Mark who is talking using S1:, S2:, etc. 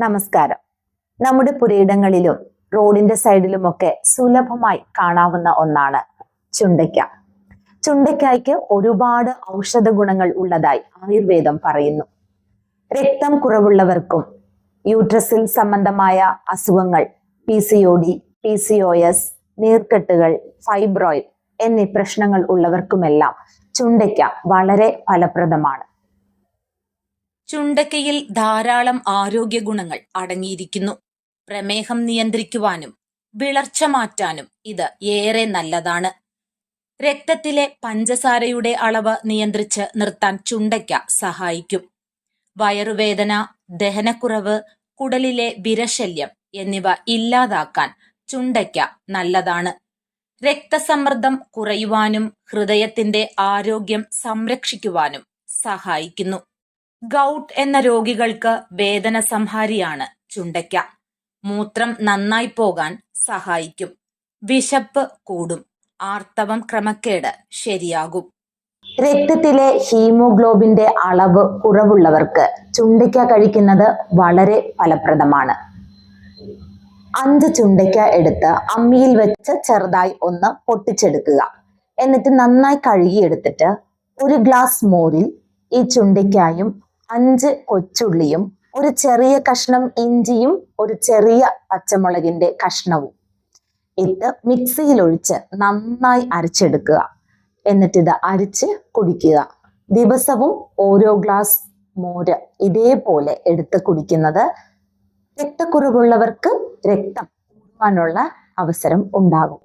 S1: നമസ്കാരം. നമ്മുടെ പുരയിടങ്ങളിലും റോഡിന്റെ സൈഡിലുമൊക്കെ സുലഭമായി കാണാവുന്ന ഒന്നാണ് ചുണ്ടയ്ക്ക. ചുണ്ടയ്ക്കായ്ക്ക് ഒരുപാട് ഔഷധ ഗുണങ്ങൾ ഉള്ളതായി ആയുർവേദം പറയുന്നു. രക്തം കുറവുള്ളവർക്കും യൂട്രസിൽ സംബന്ധമായ അസുഖങ്ങൾ, PCOD, PCOS, നീർക്കെട്ടുകൾ, ഫൈബ്രോയിഡ് എന്നീ പ്രശ്നങ്ങൾ ഉള്ളവർക്കുമെല്ലാം ചുണ്ടയ്ക്ക വളരെ ഫലപ്രദമാണ്.
S2: ചുണ്ടയ്ക്കയിൽ ധാരാളം ആരോഗ്യ ഗുണങ്ങൾ അടങ്ങിയിരിക്കുന്നു. പ്രമേഹം നിയന്ത്രിക്കുവാനും വിളർച്ച മാറ്റാനും ഇത് ഏറെ നല്ലതാണ്. രക്തത്തിലെ പഞ്ചസാരയുടെ അളവ് നിയന്ത്രിച്ച് നിർത്താൻ ചുണ്ടയ്ക്ക സഹായിക്കും. വയറുവേദന, ദഹനക്കുറവ്, കുടലിലെ വിരശല്യം എന്നിവ ഇല്ലാതാക്കാൻ ചുണ്ടയ്ക്ക നല്ലതാണ്. രക്തസമ്മർദ്ദം കുറയുവാനും ഹൃദയത്തിന്റെ ആരോഗ്യം സംരക്ഷിക്കുവാനും സഹായിക്കുന്നു. ഗൗട്ട് എന്ന രോഗികൾക്ക് വേദന സംഹാരിയാണ് ചുണ്ടയ്ക്ക. മൂത്രം നന്നായി പോകാൻ സഹായിക്കും. വിശപ്പ് കൂടും. ആർത്തവം ക്രമക്കേട് ശരിയാകും.
S1: രക്തത്തിലെ ഹീമോഗ്ലോബിന്റെ അളവ് കുറവുള്ളവർക്ക് ചുണ്ടയ്ക്ക കഴിക്കുന്നത് വളരെ ഫലപ്രദമാണ്. 5 ചുണ്ടയ്ക്ക എടുത്ത് അമ്മിയിൽ വെച്ച് ചെറുതായി ഒന്ന് പൊട്ടിച്ചെടുക്കുക. എന്നിട്ട് നന്നായി കഴുകിയെടുത്തിട്ട് 1 ഗ്ലാസ് മോരിൽ ഈ ചുണ്ടയ്ക്കായും 5 കൊച്ചുള്ളിയും, ഒരു ചെറിയ കഷ്ണം ഇഞ്ചിയും, ഒരു ചെറിയ പച്ചമുളകിന്റെ കഷ്ണവും ഇട്ട് മിക്സിയിൽ ഒഴിച്ച് നന്നായി അരച്ചെടുക്കുക. എന്നിട്ടിത് അരിച്ച് കുടിക്കുക. ദിവസവും ഓരോ ഗ്ലാസ് മോര് ഇതേപോലെ എടുത്ത് കുടിക്കുന്നത് രക്തക്കുറവുള്ളവർക്ക് രക്തം കൂടാനുള്ള അവസരം ഉണ്ടാകും.